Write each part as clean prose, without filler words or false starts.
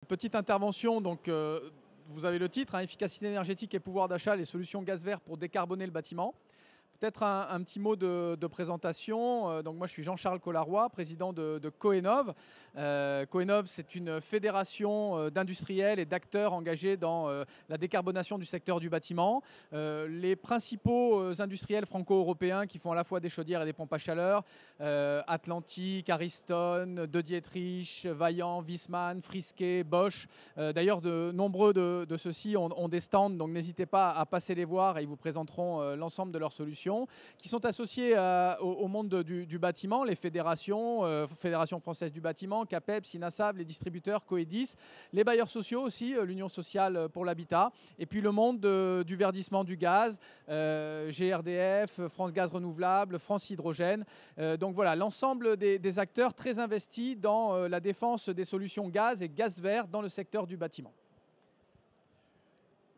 Petite intervention, donc vous avez le titre, hein, efficacité énergétique et pouvoir d'achat, les solutions gaz vert pour décarboner le bâtiment. Peut-être un petit mot de présentation. Donc moi, je suis Jean-Charles Collaroy, président de Coenov. Coenov, c'est une fédération d'industriels et d'acteurs engagés dans la décarbonation du secteur du bâtiment. Les principaux industriels franco-européens qui font à la fois des chaudières et des pompes à chaleur, Atlantic, Ariston, De Dietrich, Vaillant, Viessmann, Friesque, Bosch. D'ailleurs, de nombreux de ceux-ci ont des stands, donc n'hésitez pas à passer les voir et ils vous présenteront l'ensemble de leurs solutions, qui sont associés au monde du bâtiment, les fédérations, Fédération française du bâtiment, CAPEB, Sinasab, les distributeurs, Coedis, les bailleurs sociaux aussi, l'Union sociale pour l'habitat, et puis le monde du verdissement du gaz, GRDF, France Gaz Renouvelable, France Hydrogène. Donc voilà, l'ensemble des acteurs très investis dans la défense des solutions gaz et gaz vert dans le secteur du bâtiment.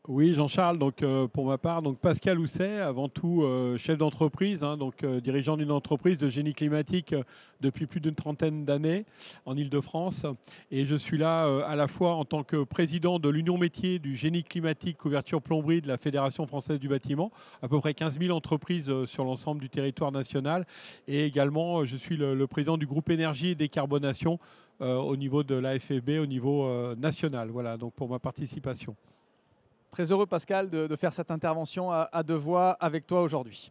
Oui, Jean-Charles, donc pour ma part, donc Pascal Housset, avant tout chef d'entreprise, hein, dirigeant d'une entreprise de génie climatique depuis plus d'une trentaine d'années en Île-de-France. Et je suis là à la fois en tant que président de l'Union métier du génie climatique couverture plomberie de la Fédération française du bâtiment, à peu près 15 000 entreprises sur l'ensemble du territoire national. Et également, je suis le président du groupe énergie et décarbonation au niveau de l'AFFB, au niveau national. Voilà, donc pour ma participation. Très heureux, Pascal, de faire cette intervention à deux voix avec toi aujourd'hui.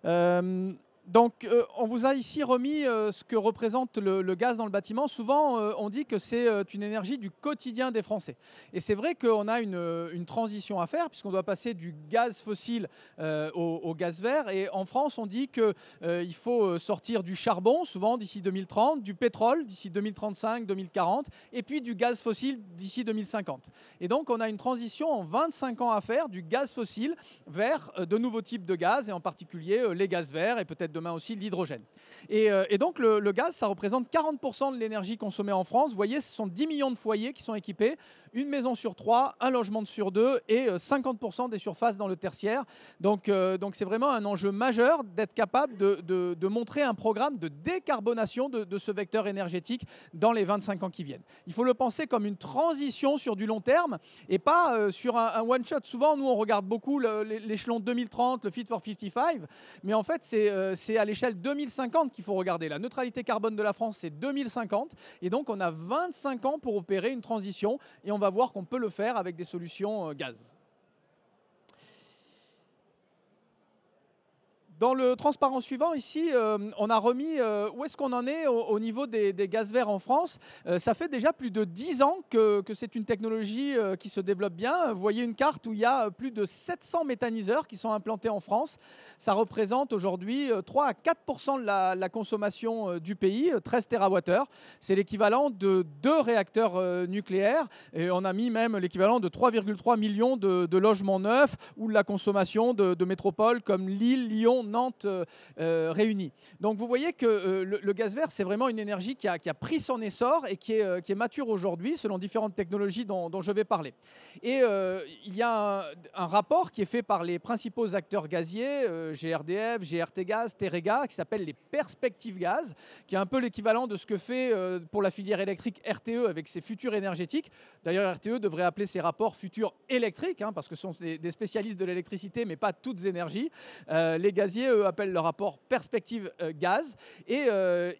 On vous a ici remis ce que représente le gaz dans le bâtiment. Souvent, on dit que c'est une énergie du quotidien des Français. Et c'est vrai qu'on a une transition à faire, puisqu'on doit passer du gaz fossile au gaz vert. Et en France, on dit qu'il faut sortir du charbon, souvent d'ici 2030, du pétrole d'ici 2035-2040, et puis du gaz fossile d'ici 2050. Et donc, on a une transition en 25 ans à faire du gaz fossile vers de nouveaux types de gaz, et en particulier les gaz verts, et peut-être demain aussi l'hydrogène. Et donc le gaz, ça représente 40% de l'énergie consommée en France. Vous voyez, ce sont 10 millions de foyers qui sont équipés, une maison sur 3, un logement sur 2 et 50% des surfaces dans le tertiaire. Donc c'est vraiment un enjeu majeur d'être capable de montrer un programme de décarbonation de ce vecteur énergétique dans les 25 ans qui viennent. Il faut le penser comme une transition sur du long terme et pas sur un one-shot. Souvent, nous, on regarde beaucoup l'échelon 2030, le Fit for 55, mais en fait, c'est à l'échelle 2050 qu'il faut regarder. La neutralité carbone de la France, c'est 2050. Et donc, on a 25 ans pour opérer une transition. Et on va voir qu'on peut le faire avec des solutions gaz. Dans le transparent suivant, ici, on a remis où est-ce qu'on en est au niveau des gaz verts en France. Ça fait déjà plus de 10 ans que c'est une technologie qui se développe bien. Vous voyez une carte où il y a plus de 700 méthaniseurs qui sont implantés en France. Ça représente aujourd'hui 3 à 4% de la consommation du pays, 13 TWh. C'est l'équivalent de 2 réacteurs nucléaires. Et on a mis même l'équivalent de 3,3 millions de logements neufs ou de la consommation de métropoles comme Lille, Lyon, Nantes réunies. Donc vous voyez que le gaz vert, c'est vraiment une énergie qui a pris son essor et qui est mature aujourd'hui selon différentes technologies dont je vais parler. Et il y a un rapport qui est fait par les principaux acteurs gaziers, GRDF, GRT Gaz, Terega, qui s'appelle les perspectives gaz, qui est un peu l'équivalent de ce que fait pour la filière électrique RTE avec ses futurs énergétiques. D'ailleurs, RTE devrait appeler ses rapports futurs électriques, hein, parce que ce sont des spécialistes de l'électricité, mais pas toutes énergies. Les gaziers, eux, appellent le rapport perspective gaz, et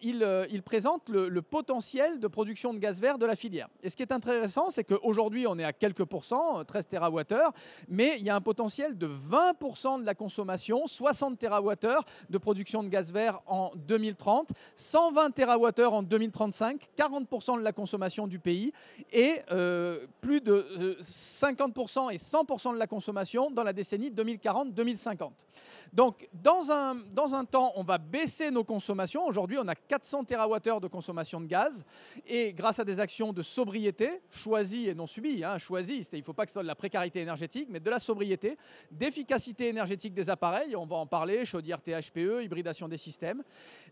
ils présentent le potentiel de production de gaz vert de la filière. Et ce qui est intéressant, c'est qu'aujourd'hui, on est à quelques pourcents, 13 TWh, mais il y a un potentiel de 20% de la consommation, 60 TWh de production de gaz vert en 2030, 120 TWh en 2035, 40% de la consommation du pays, et plus de 50% et 100% de la consommation dans la décennie 2040-2050. Donc, dans un temps, on va baisser nos consommations. Aujourd'hui, on a 400 TWh de consommation de gaz. Et grâce à des actions de sobriété, choisies et non subies, hein, choisies, il ne faut pas que ce soit de la précarité énergétique, mais de la sobriété, d'efficacité énergétique des appareils, on va en parler, chaudière THPE, hybridation des systèmes,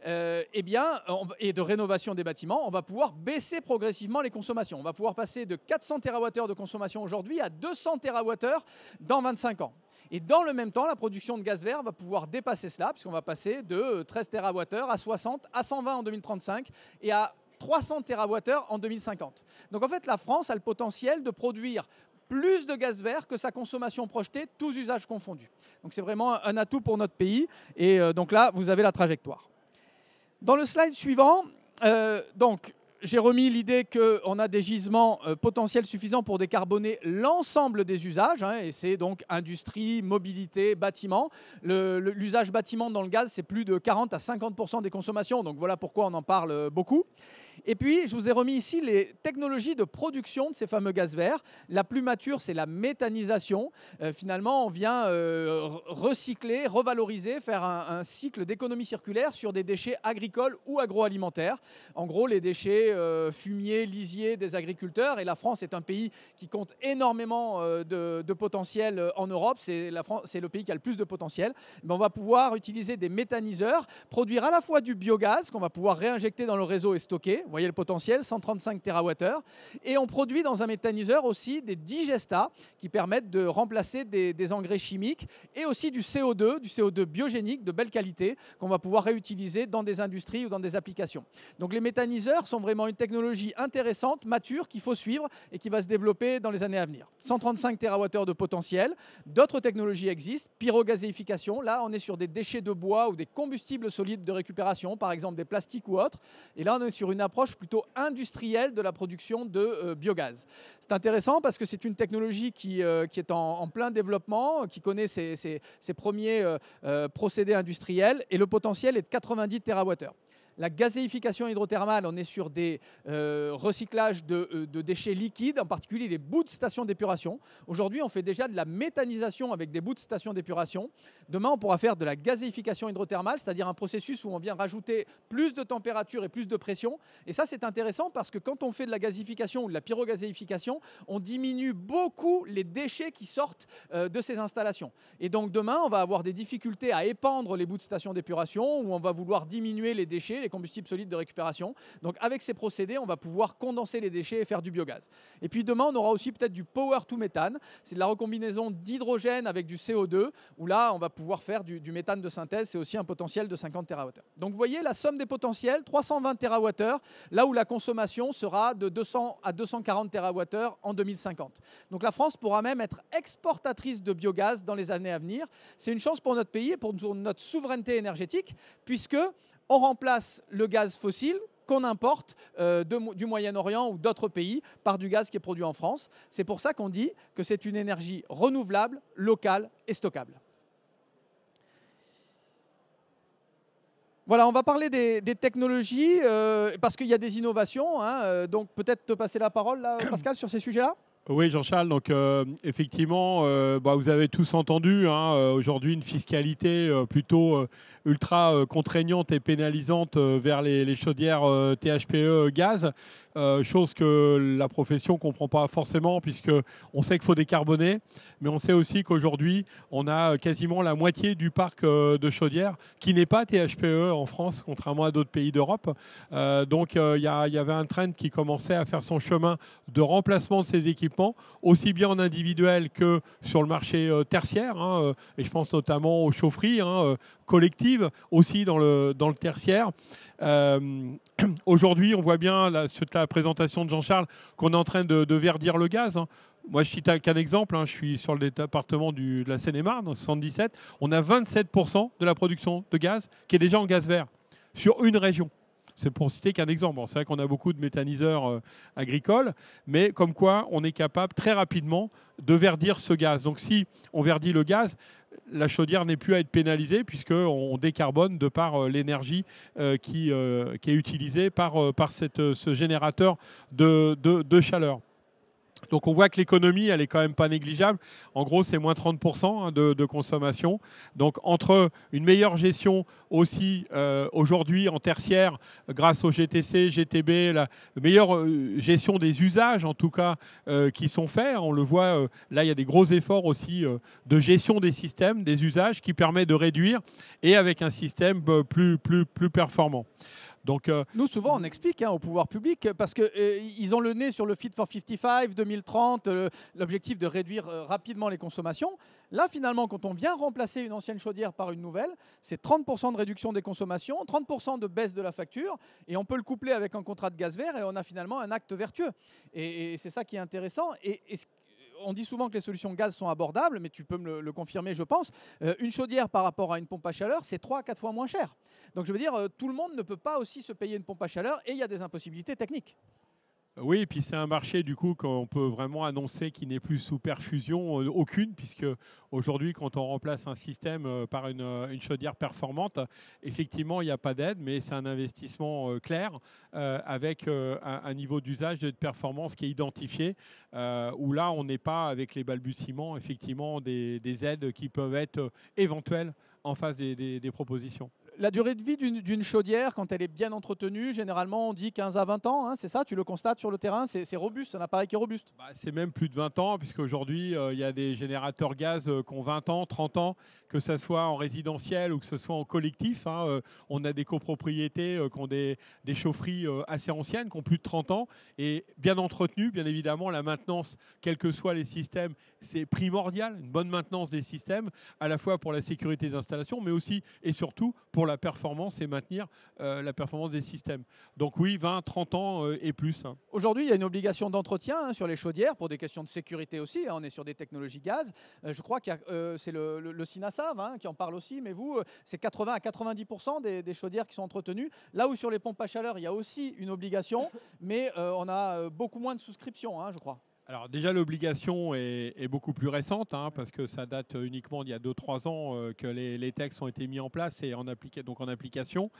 et de rénovation des bâtiments, on va pouvoir baisser progressivement les consommations. On va pouvoir passer de 400 TWh de consommation aujourd'hui à 200 TWh dans 25 ans. Et dans le même temps, la production de gaz vert va pouvoir dépasser cela, puisqu'on va passer de 13 TWh à 60, à 120 en 2035 et à 300 TWh en 2050. Donc en fait, la France a le potentiel de produire plus de gaz vert que sa consommation projetée, tous usages confondus. Donc c'est vraiment un atout pour notre pays. Et donc là, vous avez la trajectoire. Dans le slide suivant, j'ai remis l'idée qu'on a des gisements potentiels suffisants pour décarboner l'ensemble des usages, et c'est donc industrie, mobilité, bâtiment. L'usage bâtiment dans le gaz, c'est plus de 40 à 50% des consommations, donc voilà pourquoi on en parle beaucoup. Et puis, je vous ai remis ici les technologies de production de ces fameux gaz verts. La plus mature, c'est la méthanisation. Finalement, on vient recycler, revaloriser, faire un cycle d'économie circulaire sur des déchets agricoles ou agroalimentaires. En gros, les déchets fumiers, lisiers des agriculteurs. Et la France est un pays qui compte énormément de potentiel en Europe. C'est le pays qui a le plus de potentiel. Mais on va pouvoir utiliser des méthaniseurs, produire à la fois du biogaz qu'on va pouvoir réinjecter dans le réseau et stocker. Vous voyez le potentiel, 135 TWh. Et on produit dans un méthaniseur aussi des digestats qui permettent de remplacer des engrais chimiques et aussi du CO2 biogénique de belle qualité qu'on va pouvoir réutiliser dans des industries ou dans des applications. Donc les méthaniseurs sont vraiment une technologie intéressante, mature, qu'il faut suivre et qui va se développer dans les années à venir. 135 TWh de potentiel. D'autres technologies existent. Pyrogazéification, là on est sur des déchets de bois ou des combustibles solides de récupération, par exemple des plastiques ou autres. Et là on est sur une approche plutôt industrielle de la production de biogaz. C'est intéressant parce que c'est une technologie qui est en plein développement, qui connaît ses premiers procédés industriels et le potentiel est de 90 TWh. La gazéification hydrothermale, on est sur des recyclages de déchets liquides, en particulier les bouts de stations d'épuration. Aujourd'hui, on fait déjà de la méthanisation avec des bouts de stations d'épuration. Demain, on pourra faire de la gazéification hydrothermale, c'est-à-dire un processus où on vient rajouter plus de température et plus de pression. Et ça, c'est intéressant parce que quand on fait de la gazéification ou de la pyrogazéification, on diminue beaucoup les déchets qui sortent de ces installations. Et donc demain, on va avoir des difficultés à épandre les bouts de stations d'épuration ou on va vouloir diminuer les déchets, les combustibles solides de récupération. Donc avec ces procédés, on va pouvoir condenser les déchets et faire du biogaz. Et puis demain, on aura aussi peut-être du power to méthane. C'est de la recombinaison d'hydrogène avec du CO2, où là, on va pouvoir faire du méthane de synthèse. C'est aussi un potentiel de 50 TWh. Donc vous voyez la somme des potentiels, 320 TWh, là où la consommation sera de 200 à 240 TWh en 2050. Donc la France pourra même être exportatrice de biogaz dans les années à venir. C'est une chance pour notre pays et pour notre souveraineté énergétique, puisque on remplace le gaz fossile qu'on importe du Moyen-Orient ou d'autres pays par du gaz qui est produit en France. C'est pour ça qu'on dit que c'est une énergie renouvelable, locale et stockable. Voilà, on va parler des technologies parce qu'il y a des innovations. Donc peut-être te passer la parole, là, Pascal, sur ces sujets-là. Oui, Jean-Charles, donc effectivement, vous avez tous entendu, aujourd'hui une fiscalité plutôt ultra contraignante et pénalisante vers les chaudières THPE gaz, chose que la profession ne comprend pas forcément puisqu'on sait qu'il faut décarboner, mais on sait aussi qu'aujourd'hui, on a quasiment la moitié du parc de chaudières qui n'est pas THPE en France, contrairement à d'autres pays d'Europe. Donc il y avait un trend qui commençait à faire son chemin de remplacement de ces équipements, aussi bien en individuel que sur le marché tertiaire, et je pense notamment aux chaufferies collectives, aussi dans le tertiaire. Aujourd'hui, on voit bien, suite à la présentation de Jean-Charles, qu'on est en train de verdir le gaz. Moi, je cite qu'un exemple. Je suis sur le département de la Seine-et-Marne, dans 77. On a 27% de la production de gaz qui est déjà en gaz vert sur une région. C'est pour citer qu'un exemple. Bon, c'est vrai qu'on a beaucoup de méthaniseurs agricoles, mais comme quoi on est capable très rapidement de verdir ce gaz. Donc si on verdit le gaz, la chaudière n'est plus à être pénalisée puisqu'on décarbone de par l'énergie qui est utilisée par ce générateur de chaleur. Donc on voit que l'économie, elle est quand même pas négligeable. En gros, c'est moins 30% de consommation. Donc entre une meilleure gestion aussi aujourd'hui en tertiaire, grâce au GTC, GTB, la meilleure gestion des usages en tout cas qui sont faits. On le voit, là il y a des gros efforts aussi de gestion des systèmes, des usages qui permet de réduire et avec un système plus performant. Donc, Nous, souvent, on explique au pouvoir public parce qu'ils ont le nez sur le Fit for 55, 2030, l'objectif de réduire rapidement les consommations. Là, finalement, quand on vient remplacer une ancienne chaudière par une nouvelle, c'est 30% de réduction des consommations, 30% de baisse de la facture, et on peut le coupler avec un contrat de gaz vert, et on a finalement un acte vertueux. Et c'est ça qui est intéressant. On dit souvent que les solutions gaz sont abordables, mais tu peux me le confirmer, je pense. Une chaudière par rapport à une pompe à chaleur, c'est 3 à 4 fois moins cher. Donc je veux dire, tout le monde ne peut pas aussi se payer une pompe à chaleur et il y a des impossibilités techniques. oui, et puis c'est un marché du coup qu'on peut vraiment annoncer qui n'est plus sous perfusion aucune, puisque aujourd'hui, quand on remplace un système par une chaudière performante, effectivement, il n'y a pas d'aide, mais c'est un investissement clair avec un niveau d'usage de performance qui est identifié, où là, on n'est pas avec les balbutiements, effectivement, des aides qui peuvent être éventuelles en face des propositions. La durée de vie d'une chaudière, quand elle est bien entretenue, généralement on dit 15 à 20 ans, c'est ça? Tu le constates sur le terrain, c'est robuste, c'est un appareil qui est robuste. Bah, c'est même plus de 20 ans, puisqu'aujourd'hui, il y a des générateurs gaz qui ont 20 ans, 30 ans, que ce soit en résidentiel ou que ce soit en collectif. On a des copropriétés qui ont des chaufferies assez anciennes, qui ont plus de 30 ans, et bien entretenues. Bien évidemment, la maintenance, quels que soient les systèmes, c'est primordial. Une bonne maintenance des systèmes, à la fois pour la sécurité des installations, mais aussi et surtout pour la performance et maintenir la performance des systèmes. Donc oui, 20, 30 ans et plus. Aujourd'hui, il y a une obligation d'entretien sur les chaudières pour des questions de sécurité aussi. On est sur des technologies gaz. Je crois que c'est le Sinasav qui en parle aussi, mais vous, c'est 80 à 90% des chaudières qui sont entretenues. Là où sur les pompes à chaleur, il y a aussi une obligation, mais on a beaucoup moins de souscriptions, je crois. Alors déjà, l'obligation est beaucoup plus récente, parce que ça date uniquement d'il y a 2-3 ans que les textes ont été mis en place et donc en application.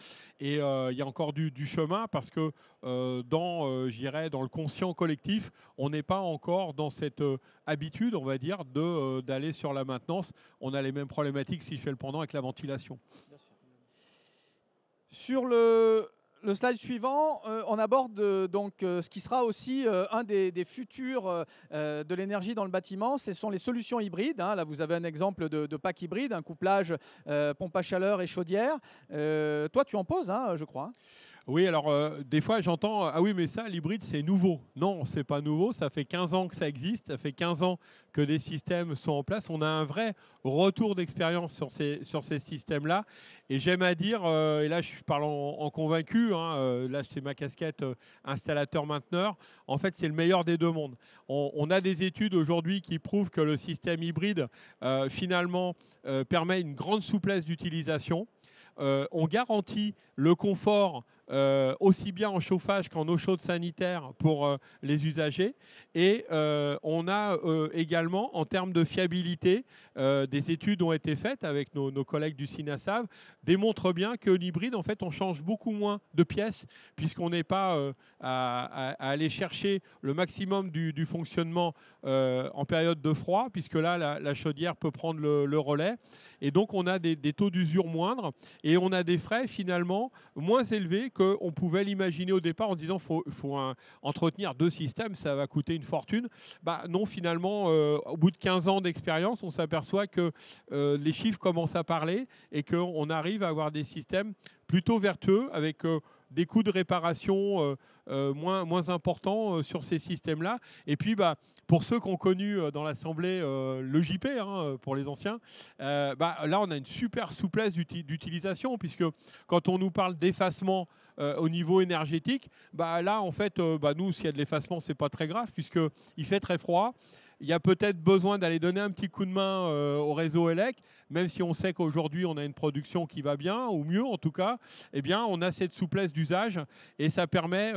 Et il y a encore du chemin parce que je dirais, dans le conscient collectif, on n'est pas encore dans cette habitude, on va dire, d'aller sur la maintenance. On a les mêmes problématiques, si je fais le pendant, avec la ventilation. Bien sûr. Sur le slide suivant, on aborde donc ce qui sera aussi un des futurs de l'énergie dans le bâtiment. Ce sont les solutions hybrides. Là, vous avez un exemple de pack hybride, un couplage pompe à chaleur et chaudière. Toi, tu en poses, je crois. Oui, alors des fois j'entends ah oui, mais ça, l'hybride, c'est nouveau. Non, c'est pas nouveau. Ça fait 15 ans que ça existe. Ça fait 15 ans que des systèmes sont en place. On a un vrai retour d'expérience sur ces systèmes-là. Et j'aime à dire, et là je parle en convaincu, là c'est ma casquette installateur-mainteneur, en fait c'est le meilleur des deux mondes. On a des études aujourd'hui qui prouvent que le système hybride finalement permet une grande souplesse d'utilisation. On garantit le confort aussi bien en chauffage qu'en eau chaude sanitaire pour les usagers. Et on a également, en termes de fiabilité, des études ont été faites avec nos collègues du Sinasav, démontrent bien que l'hybride, en fait, on change beaucoup moins de pièces puisqu'on n'est pas à aller chercher le maximum du fonctionnement en période de froid, puisque là, la chaudière peut prendre le relais. Et donc, on a des taux d'usure moindres et on a des frais finalement moins élevés qu'on pouvait l'imaginer au départ en se disant faut entretenir deux systèmes, ça va coûter une fortune. Non, finalement, au bout de 15 ans d'expérience, on s'aperçoit que les chiffres commencent à parler et qu'on arrive à avoir des systèmes plutôt vertueux avec des coûts de réparation moins importants sur ces systèmes-là. Et puis, pour ceux qui ont connu dans l'Assemblée le JP, pour les anciens, là, on a une super souplesse d'utilisation, puisque quand on nous parle d'effacement au niveau énergétique, là, en fait, nous, s'il y a de l'effacement, c'est pas très grave, puisqu'il fait très froid. Il y a peut-être besoin d'aller donner un petit coup de main au réseau ELEC, même si on sait qu'aujourd'hui, on a une production qui va bien, ou mieux en tout cas, eh bien, on a cette souplesse d'usage et ça permet,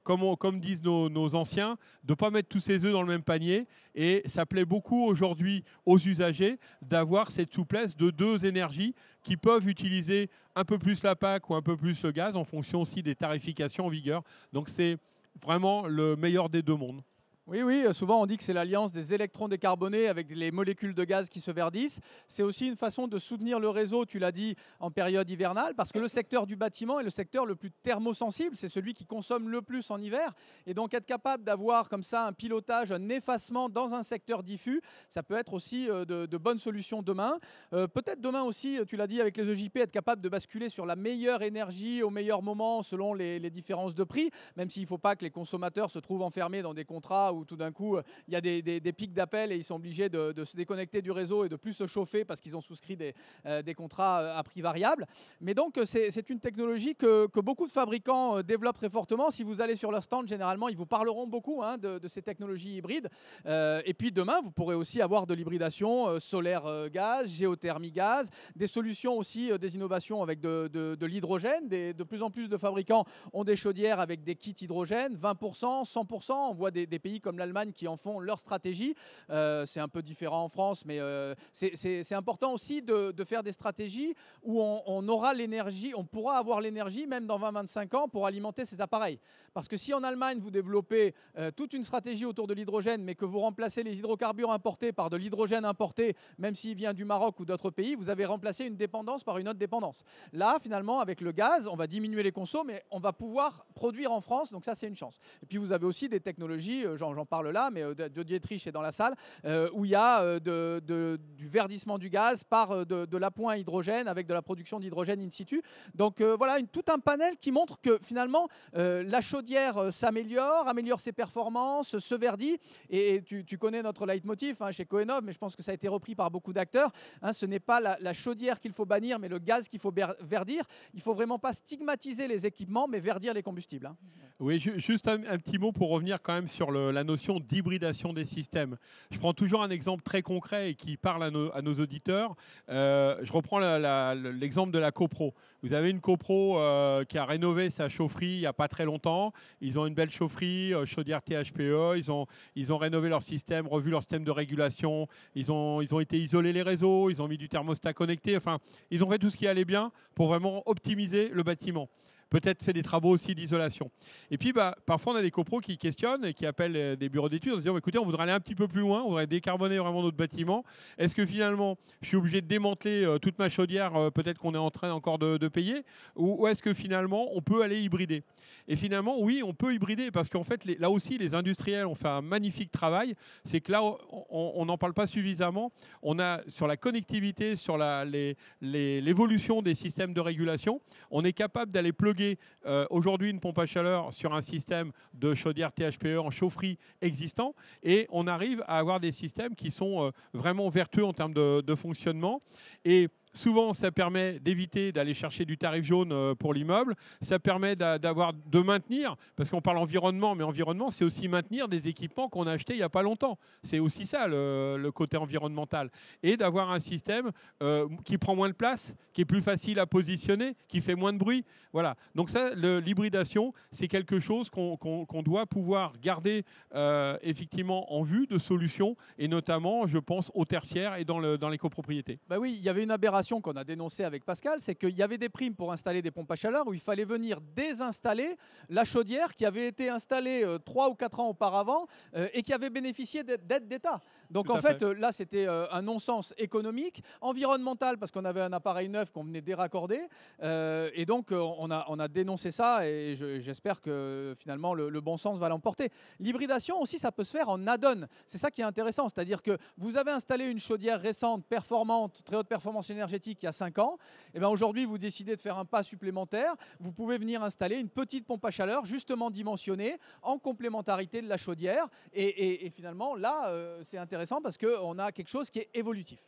comme disent nos anciens, de ne pas mettre tous ses œufs dans le même panier. Et ça plaît beaucoup aujourd'hui aux usagers d'avoir cette souplesse de deux énergies qui peuvent utiliser un peu plus la PAC ou un peu plus le gaz en fonction aussi des tarifications en vigueur. Donc, c'est vraiment le meilleur des deux mondes. Oui, oui, souvent on dit que c'est l'alliance des électrons décarbonés avec les molécules de gaz qui se verdissent. C'est aussi une façon de soutenir le réseau, tu l'as dit, en période hivernale, parce que le secteur du bâtiment est le secteur le plus thermosensible, c'est celui qui consomme le plus en hiver. Et donc être capable d'avoir comme ça un pilotage, un effacement dans un secteur diffus, ça peut être aussi de bonnes solutions demain. Peut-être demain aussi, tu l'as dit avec les EJP, être capable de basculer sur la meilleure énergie au meilleur moment selon les différences de prix, même s'il ne faut pas que les consommateurs se trouvent enfermés dans des contrats où tout d'un coup, il y a des pics d'appel et ils sont obligés de se déconnecter du réseau et de plus se chauffer parce qu'ils ont souscrit des contrats à prix variable. Mais donc, c'est une technologie que beaucoup de fabricants développent très fortement. Si vous allez sur leur stand, généralement, ils vous parleront beaucoup de ces technologies hybrides. Et puis demain, vous pourrez aussi avoir de l'hybridation solaire-gaz, géothermie-gaz, des solutions aussi, des innovations avec de l'hydrogène. De plus en plus de fabricants ont des chaudières avec des kits hydrogène, 20%, 100%. On voit des pays comme l'Allemagne qui en font leur stratégie. C'est un peu différent en France, mais c'est important aussi de faire des stratégies où on aura l'énergie, on pourra avoir l'énergie même dans 20-25 ans pour alimenter ces appareils. Parce que si en Allemagne, vous développez toute une stratégie autour de l'hydrogène, mais que vous remplacez les hydrocarbures importés par de l'hydrogène importé, même s'il vient du Maroc ou d'autres pays, vous avez remplacé une dépendance par une autre dépendance. Là, finalement, avec le gaz, on va diminuer les consommations, mais on va pouvoir produire en France, donc ça, c'est une chance. Et puis, vous avez aussi des technologies, j'en parle là, mais de Dietrich est dans la salle, où il y a du verdissement du gaz par de l'appoint hydrogène avec de la production d'hydrogène in situ. Donc voilà, tout un panel qui montre que finalement, la chaudière s'améliore, améliore ses performances, se verdit. Et tu connais notre leitmotiv chez Cohenov, mais je pense que ça a été repris par beaucoup d'acteurs. Ce n'est pas la chaudière qu'il faut bannir, mais le gaz qu'il faut verdir. Il ne faut vraiment pas stigmatiser les équipements, mais verdir les combustibles. Oui, juste un petit mot pour revenir quand même sur la notion d'hybridation des systèmes. Je prends toujours un exemple très concret et qui parle à nos auditeurs. Je reprends l'exemple de la CoPro. Vous avez une CoPro qui a rénové sa chaufferie il n'y a pas très longtemps. Ils ont une belle chaufferie, chaudière THPE. Ils ont rénové leur système, revu leur système de régulation. Ils ont été isolés les réseaux. Ils ont mis du thermostat connecté. Enfin, ils ont fait tout ce qui allait bien pour vraiment optimiser le bâtiment. Peut-être fait des travaux aussi d'isolation. Et puis, parfois, on a des copros qui questionnent et qui appellent des bureaux d'études en se disant, écoutez, on voudrait aller un petit peu plus loin, on voudrait décarboner vraiment notre bâtiment. Est-ce que finalement, je suis obligé de démanteler toute ma chaudière, peut-être qu'on est en train encore de payer, ou est-ce que finalement, on peut aller hybrider? Et finalement, oui, on peut hybrider, parce qu'en fait, là aussi, les industriels ont fait un magnifique travail. C'est que là, on n'en parle pas suffisamment. On a, sur la connectivité, sur l'évolution des systèmes de régulation, on est capable d'aller plugger aujourd'hui une pompe à chaleur sur un système de chaudière THPE en chaufferie existant, et on arrive à avoir des systèmes qui sont vraiment vertueux en termes de fonctionnement. Et souvent, ça permet d'éviter d'aller chercher du tarif jaune pour l'immeuble. Ça permet de maintenir, parce qu'on parle environnement, mais environnement, c'est aussi maintenir des équipements qu'on a achetés il n'y a pas longtemps. C'est aussi ça, le côté environnemental. Et d'avoir un système qui prend moins de place, qui est plus facile à positionner, qui fait moins de bruit. Voilà. Donc ça, l'hybridation, c'est quelque chose qu'on doit pouvoir garder effectivement en vue de solutions, et notamment, je pense, au tertiaire et dans les copropriétés. Bah oui, il y avait une aberration qu'on a dénoncée avec Pascal, c'est qu'il y avait des primes pour installer des pompes à chaleur où il fallait venir désinstaller la chaudière qui avait été installée 3 ou 4 ans auparavant et qui avait bénéficié d'aide d'État. Donc en fait, là, c'était un non-sens économique, environnemental, parce qu'on avait un appareil neuf qu'on venait déraccorder. Et donc, on a dénoncé ça, et j'espère que finalement, le bon sens va l'emporter. L'hybridation aussi, ça peut se faire en add-on. C'est ça qui est intéressant, c'est-à-dire que vous avez installé une chaudière récente, performante, très haute performance énergétique il y a 5 ans. Et bien aujourd'hui, vous décidez de faire un pas supplémentaire. Vous pouvez venir installer une petite pompe à chaleur, justement dimensionnée, en complémentarité de la chaudière. Et finalement, là, c'est intéressant parce qu'on a quelque chose qui est évolutif.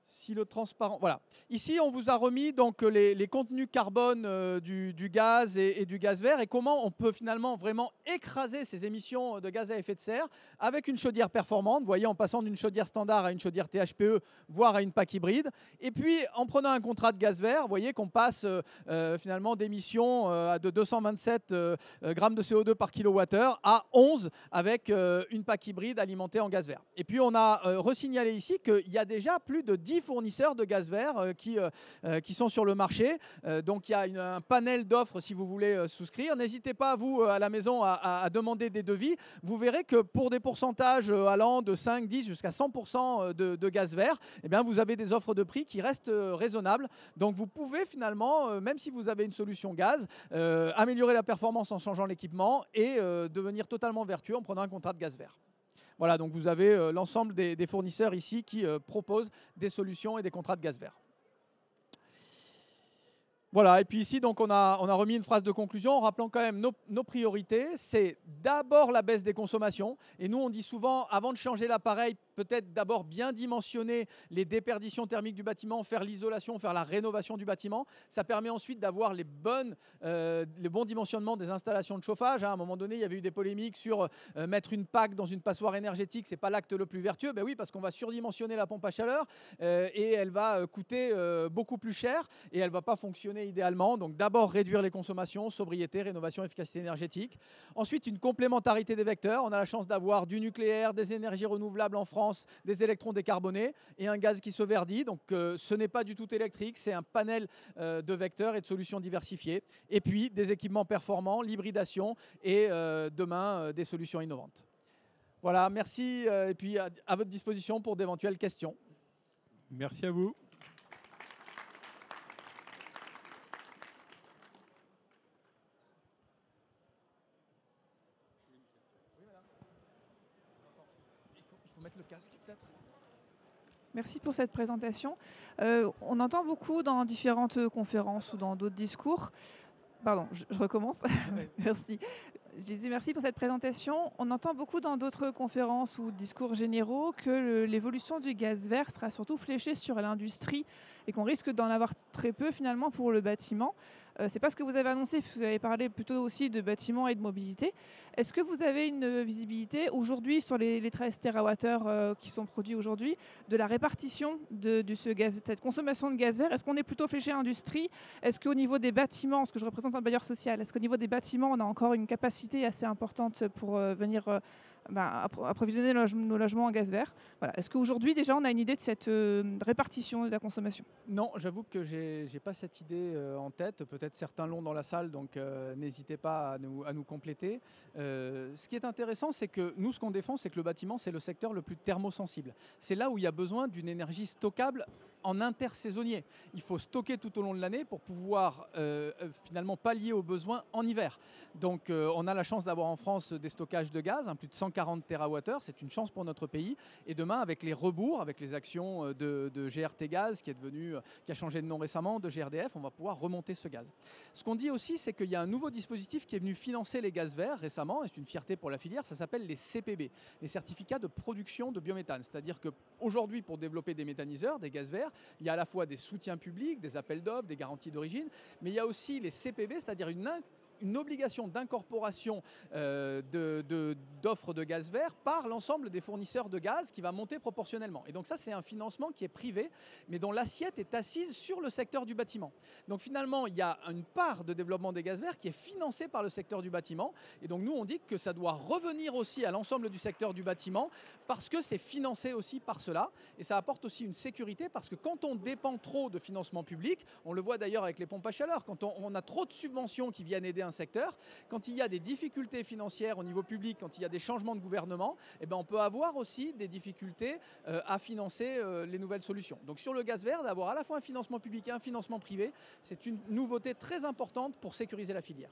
Si le transparent, voilà. Ici, on vous a remis donc les contenus carbone du gaz et du gaz vert, et comment on peut finalement vraiment écraser ces émissions de gaz à effet de serre avec une chaudière performante. Vous voyez, en passant d'une chaudière standard à une chaudière THPE, voire à une PAC hybride. Et puis, en prenant un contrat de gaz vert, vous voyez qu'on passe finalement d'émissions de 227 grammes de CO2 par kilowattheure à 11 avec une PAC hybride alimentée en gaz vert. Et puis, on a resignalé ici qu'il y a déjà plus de 10 fournisseurs de gaz vert qui sont sur le marché. Donc il y a un panel d'offres si vous voulez souscrire. N'hésitez pas, vous, à la maison, à demander des devis. Vous verrez que pour des pourcentages allant de 5, 10 jusqu'à 100% de gaz vert, eh bien, vous avez des offres de prix qui restent raisonnables. Donc vous pouvez finalement, même si vous avez une solution gaz, améliorer la performance en changeant l'équipement et devenir totalement vertueux en prenant un contrat de gaz vert. Voilà, donc vous avez l'ensemble des fournisseurs ici qui proposent des solutions et des contrats de gaz vert. Voilà, et puis ici, donc, on a remis une phrase de conclusion en rappelant quand même nos priorités. C'est d'abord la baisse des consommations. Et nous, on dit souvent, avant de changer l'appareil, peut-être d'abord bien dimensionner les déperditions thermiques du bâtiment, faire l'isolation, faire la rénovation du bâtiment. Ça permet ensuite d'avoir les bons dimensionnements des installations de chauffage. À un moment donné, il y avait eu des polémiques sur mettre une PAC dans une passoire énergétique. Ce n'est pas l'acte le plus vertueux. Ben oui, parce qu'on va surdimensionner la pompe à chaleur et elle va coûter beaucoup plus cher et elle ne va pas fonctionner idéalement. Donc d'abord réduire les consommations, sobriété, rénovation, efficacité énergétique. Ensuite, une complémentarité des vecteurs. On a la chance d'avoir du nucléaire, des énergies renouvelables en France, des électrons décarbonés et un gaz qui se verdit. Donc ce n'est pas du tout électrique, c'est un panel de vecteurs et de solutions diversifiées. Et puis des équipements performants, l'hybridation et demain des solutions innovantes. Voilà, merci et puis à votre disposition pour d'éventuelles questions. Merci à vous. Il faut mettre le casque peut-être. Merci pour cette présentation. On entend beaucoup dans différentes conférences ou dans d'autres discours. Pardon, je recommence. Merci. Je disais merci pour cette présentation. On entend beaucoup dans d'autres conférences ou discours généraux que l'évolution du gaz vert sera surtout fléchée sur l'industrie et qu'on risque d'en avoir très peu finalement pour le bâtiment. C'est pas ce que vous avez annoncé, puisque vous avez parlé plutôt aussi de bâtiments et de mobilité. Est-ce que vous avez une visibilité aujourd'hui sur les 13 TWh qui sont produits aujourd'hui, de la répartition de cette consommation de gaz vert? Est-ce qu'on est plutôt fléché industrie? Est-ce qu'au niveau des bâtiments, parce que je représente un bailleur social, est-ce qu'au niveau des bâtiments, on a encore une capacité assez importante pour venir approvisionner nos logements en gaz vert? Voilà. Est-ce qu'aujourd'hui, déjà, on a une idée de cette répartition de la consommation? Non, j'avoue que je n'ai pas cette idée en tête. Peut-être certains l'ont dans la salle, donc n'hésitez pas à nous compléter. Ce qui est intéressant, c'est que nous, ce qu'on défend, c'est que le bâtiment, c'est le secteur le plus thermosensible. C'est là où il y a besoin d'une énergie stockable en intersaisonnier. Il faut stocker tout au long de l'année pour pouvoir finalement pallier aux besoins en hiver. Donc on a la chance d'avoir en France des stockages de gaz, plus de 140 TWh, c'est une chance pour notre pays. Et demain, avec les rebours, avec les actions de GRT Gaz, qui a changé de nom récemment, de GRDF, on va pouvoir remonter ce gaz. Ce qu'on dit aussi, c'est qu'il y a un nouveau dispositif qui est venu financer les gaz verts récemment, et c'est une fierté pour la filière, ça s'appelle les CPB, les certificats de production de biométhane. C'est-à-dire qu'aujourd'hui, pour développer des méthaniseurs, des gaz verts, il y a à la fois des soutiens publics, des appels d'offres, des garanties d'origine, mais il y a aussi les CPB, c'est-à-dire une obligation d'incorporation d'offres de gaz vert par l'ensemble des fournisseurs de gaz qui va monter proportionnellement. Et donc ça, c'est un financement qui est privé, mais dont l'assiette est assise sur le secteur du bâtiment. Donc finalement, il y a une part de développement des gaz verts qui est financée par le secteur du bâtiment. Et donc nous, on dit que ça doit revenir aussi à l'ensemble du secteur du bâtiment parce que c'est financé aussi par cela. Et ça apporte aussi une sécurité parce que quand on dépend trop de financement public, on le voit d'ailleurs avec les pompes à chaleur, quand on a trop de subventions qui viennent aider un secteur, quand il y a des difficultés financières au niveau public, quand il y a des changements de gouvernement, eh ben on peut avoir aussi des difficultés à financer les nouvelles solutions. Donc sur le gaz vert, d'avoir à la fois un financement public et un financement privé, c'est une nouveauté très importante pour sécuriser la filière.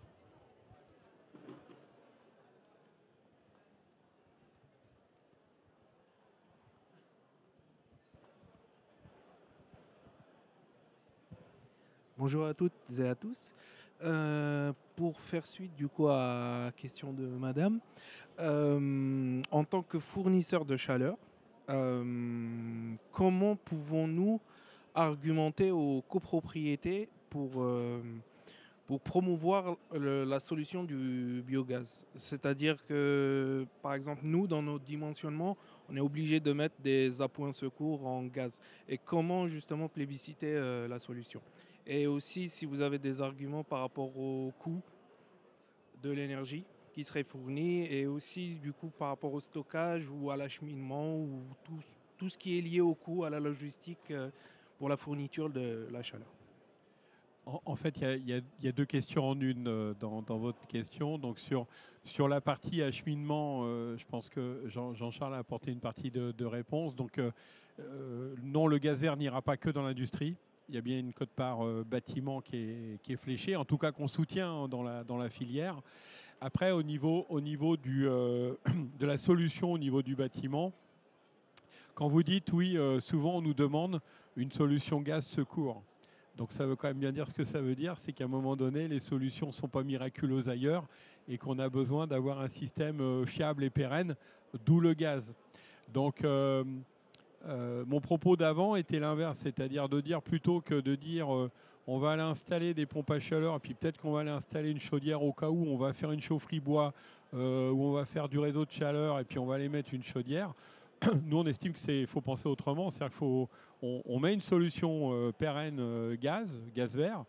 Bonjour à toutes et à tous. Pour faire suite du coup à la question de madame, en tant que fournisseur de chaleur, comment pouvons-nous argumenter aux copropriétés pour promouvoir la solution du biogaz? C'est-à-dire que, par exemple, nous, dans notre dimensionnement, on est obligé de mettre des appoints secours en gaz. Et comment justement plébisciter la solution? Et aussi, si vous avez des arguments par rapport au coût de l'énergie qui serait fournie et aussi du coup par rapport au stockage ou à l'acheminement ou tout tout ce qui est lié au coût, à la logistique pour la fourniture de la chaleur. En fait, il y a deux questions en une dans votre question. Donc sur la partie acheminement, je pense que Jean-Charles a apporté une partie de réponse. Donc non, le gaz vert n'ira pas que dans l'industrie. Il y a bien une quote-part bâtiment qui est fléchée, en tout cas qu'on soutient dans la filière. Après, au niveau de la solution au niveau du bâtiment, quand vous dites oui, souvent on nous demande une solution gaz secours. Donc ça veut quand même bien dire ce que ça veut dire, c'est qu'à un moment donné, les solutions ne sont pas miraculeuses ailleurs et qu'on a besoin d'avoir un système fiable et pérenne, d'où le gaz. Donc mon propos d'avant était l'inverse, c'est-à-dire de dire plutôt que de dire on va aller installer des pompes à chaleur et puis peut-être qu'on va aller installer une chaudière au cas où on va faire une chaufferie bois où on va faire du réseau de chaleur et puis on va aller mettre une chaudière. Nous, on estime qu'il faut penser autrement, c'est-à-dire qu'on met une solution pérenne gaz vert,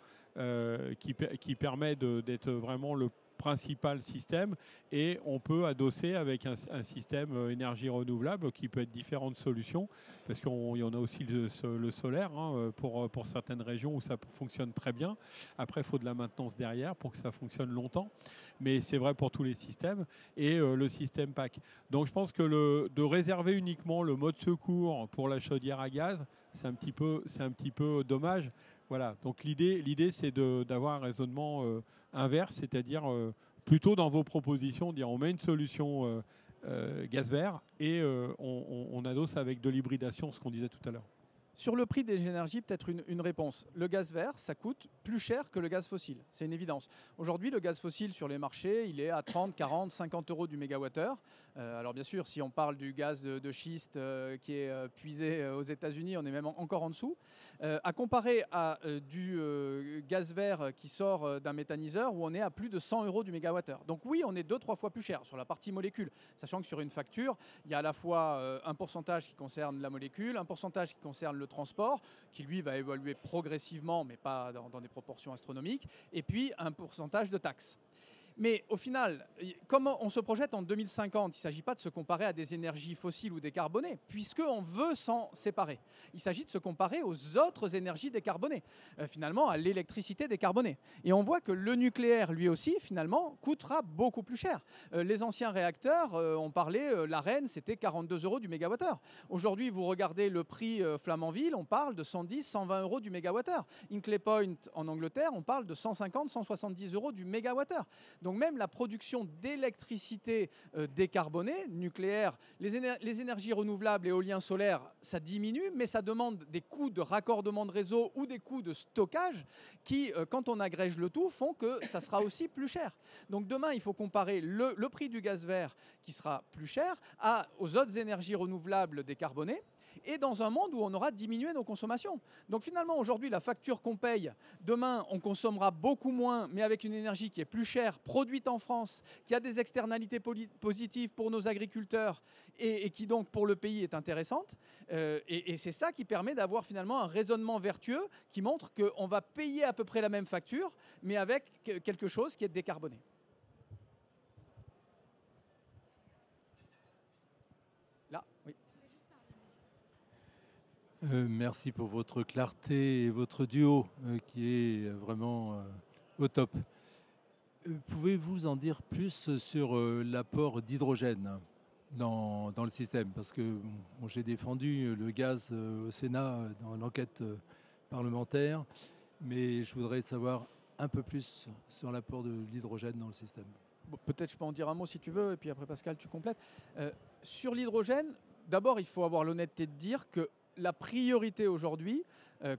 qui permet d'être vraiment le principal système, et on peut adosser avec un système énergie renouvelable qui peut être différentes solutions, parce qu'il y en a aussi le solaire pour certaines régions où ça fonctionne très bien. Après, il faut de la maintenance derrière pour que ça fonctionne longtemps, mais c'est vrai pour tous les systèmes, et le système PAC. Donc je pense que de réserver uniquement le mode secours pour la chaudière à gaz, c'est un petit peu dommage. Voilà, donc l'idée c'est d'avoir un raisonnement inverse, c'est-à-dire plutôt dans vos propositions, dire on met une solution gaz vert et on adosse avec de l'hybridation, ce qu'on disait tout à l'heure. Sur le prix des énergies, peut-être une réponse. Le gaz vert, ça coûte plus cher que le gaz fossile. C'est une évidence. Aujourd'hui, le gaz fossile sur les marchés, il est à 30, 40, 50 euros du mégawattheure. Alors bien sûr, si on parle du gaz de schiste qui est puisé aux États-Unis, on est même encore en dessous. À comparer à du gaz vert qui sort d'un méthaniseur où on est à plus de 100 euros du mégawattheure. Donc oui, on est 2-3 fois plus cher sur la partie molécule, sachant que sur une facture, il y a à la fois un pourcentage qui concerne la molécule, un pourcentage qui concerne le transport, qui lui va évoluer progressivement, mais pas dans des proportions astronomiques, et puis un pourcentage de taxes. Mais au final, comment on se projette en 2050 ? Il ne s'agit pas de se comparer à des énergies fossiles ou décarbonées, puisqu'on veut s'en séparer. Il s'agit de se comparer aux autres énergies décarbonées, finalement à l'électricité décarbonée. Et on voit que le nucléaire, lui aussi, finalement, coûtera beaucoup plus cher. Les anciens réacteurs, on parlait, la reine, c'était 42 euros du mégawattheure. Aujourd'hui, vous regardez le prix Flamanville, on parle de 110, 120 euros du mégawattheure. Hinkley Point en Angleterre, on parle de 150, 170 euros du mégawattheure. Donc même la production d'électricité décarbonée, nucléaire, les énergies renouvelables, éolien, solaire, ça diminue, mais ça demande des coûts de raccordement de réseau ou des coûts de stockage qui, quand on agrège le tout, font que ça sera aussi plus cher. Donc demain, il faut comparer le prix du gaz vert qui sera plus cher aux autres énergies renouvelables décarbonées, et dans un monde où on aura diminué nos consommations. Donc finalement, aujourd'hui, la facture qu'on paye, demain, on consommera beaucoup moins, mais avec une énergie qui est plus chère, produite en France, qui a des externalités positives pour nos agriculteurs et qui donc pour le pays est intéressante. Et c'est ça qui permet d'avoir finalement un raisonnement vertueux qui montre qu'on va payer à peu près la même facture, mais avec quelque chose qui est décarboné. Là, oui. Merci pour votre clarté et votre duo qui est vraiment au top. Pouvez-vous en dire plus sur l'apport d'hydrogène dans le système ? Parce que j'ai défendu le gaz au Sénat dans l'enquête parlementaire, mais je voudrais savoir un peu plus sur l'apport de l'hydrogène dans le système. Bon, peut-être je peux en dire un mot si tu veux, et puis après Pascal, tu complètes. Sur l'hydrogène, d'abord, il faut avoir l'honnêteté de dire que la priorité aujourd'hui,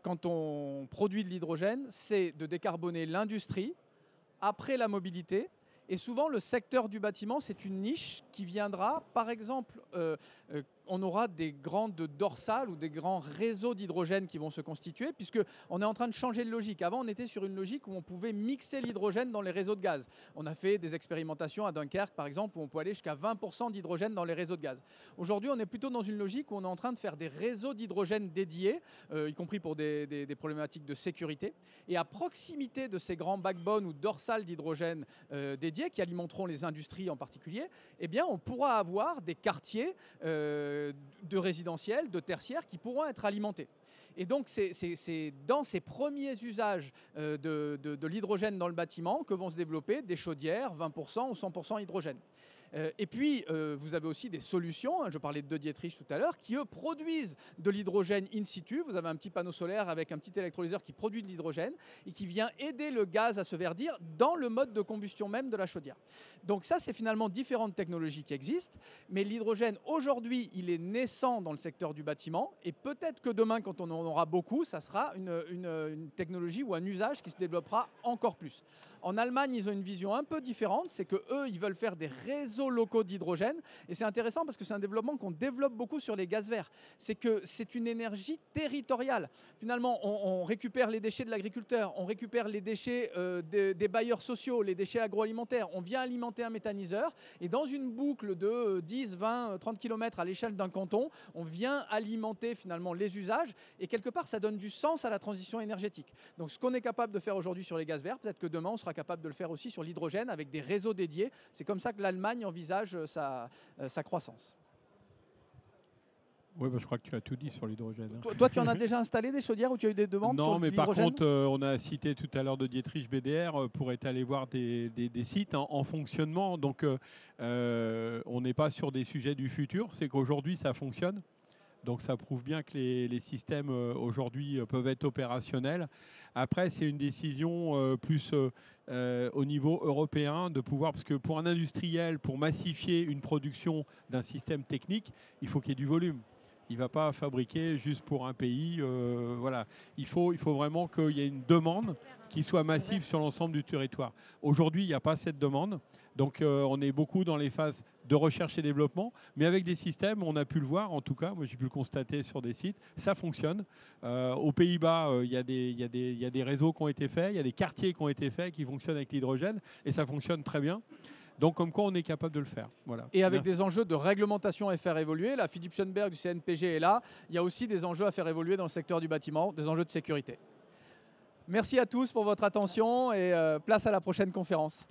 quand on produit de l'hydrogène, c'est de décarboner l'industrie, après la mobilité. Et souvent, le secteur du bâtiment, c'est une niche qui viendra, par exemple, on aura des grandes dorsales ou des grands réseaux d'hydrogène qui vont se constituer, puisqu'on est en train de changer de logique. Avant, on était sur une logique où on pouvait mixer l'hydrogène dans les réseaux de gaz. On a fait des expérimentations à Dunkerque, par exemple, où on peut aller jusqu'à 20% d'hydrogène dans les réseaux de gaz. Aujourd'hui, on est plutôt dans une logique où on est en train de faire des réseaux d'hydrogène dédiés, y compris pour des problématiques de sécurité. Et à proximité de ces grands backbones ou dorsales d'hydrogène dédiés, qui alimenteront les industries en particulier, eh bien, on pourra avoir des quartiers de résidentiels, de tertiaires qui pourront être alimentés. Et donc, c'est dans ces premiers usages de l'hydrogène dans le bâtiment que vont se développer des chaudières 20% ou 100% hydrogène. Et puis, vous avez aussi des solutions, je parlais de Dietrich tout à l'heure, qui eux produisent de l'hydrogène in situ. Vous avez un petit panneau solaire avec un petit électrolyseur qui produit de l'hydrogène et qui vient aider le gaz à se verdir dans le mode de combustion même de la chaudière. Donc ça, c'est finalement différentes technologies qui existent, mais l'hydrogène, aujourd'hui, il est naissant dans le secteur du bâtiment et peut-être que demain, quand on en aura beaucoup, ça sera une technologie ou un usage qui se développera encore plus. En Allemagne, ils ont une vision un peu différente, c'est qu'eux, ils veulent faire des réseaux locaux d'hydrogène. Et c'est intéressant parce que c'est un développement qu'on développe beaucoup sur les gaz verts. C'est que c'est une énergie territoriale. Finalement, on récupère les déchets de l'agriculteur, on récupère les déchets des bailleurs sociaux, les déchets agroalimentaires. On vient alimenter un méthaniseur et dans une boucle de 10, 20, 30 km à l'échelle d'un canton, on vient alimenter finalement les usages et quelque part, ça donne du sens à la transition énergétique. Donc ce qu'on est capable de faire aujourd'hui sur les gaz verts, peut-être que demain, on sera capable de le faire aussi sur l'hydrogène avec des réseaux dédiés. C'est comme ça que l'Allemagne envisage sa croissance. Oui, je crois que tu as tout dit sur l'hydrogène. Toi, tu en as déjà installé des chaudières où tu as eu des demandes sur l'hydrogène ? Non, mais par contre, on a cité tout à l'heure de Dietrich BDR pour être allé voir des sites en fonctionnement. Donc, on n'est pas sur des sujets du futur. C'est qu'aujourd'hui, ça fonctionne. Donc ça prouve bien que les systèmes aujourd'hui peuvent être opérationnels. Après, c'est une décision plus au niveau européen de pouvoir, parce que pour un industriel, pour massifier une production d'un système technique, il faut qu'il y ait du volume. Il ne va pas fabriquer juste pour un pays. Voilà. Il faut vraiment qu'il y ait une demande qui soit massive sur l'ensemble du territoire. Aujourd'hui, il n'y a pas cette demande. Donc, on est beaucoup dans les phases de recherche et développement. Mais avec des systèmes, on a pu le voir, en tout cas, moi j'ai pu le constater sur des sites, ça fonctionne. Aux Pays-Bas, il y a des réseaux qui ont été faits, il y a des quartiers qui ont été faits qui fonctionnent avec l'hydrogène et ça fonctionne très bien. Donc, comme quoi, on est capable de le faire. Voilà. Et avec des enjeux de réglementation à faire évoluer, là, Philippe Schoenberg du CNPG est là. Il y a aussi des enjeux à faire évoluer dans le secteur du bâtiment, des enjeux de sécurité. Merci à tous pour votre attention et place à la prochaine conférence.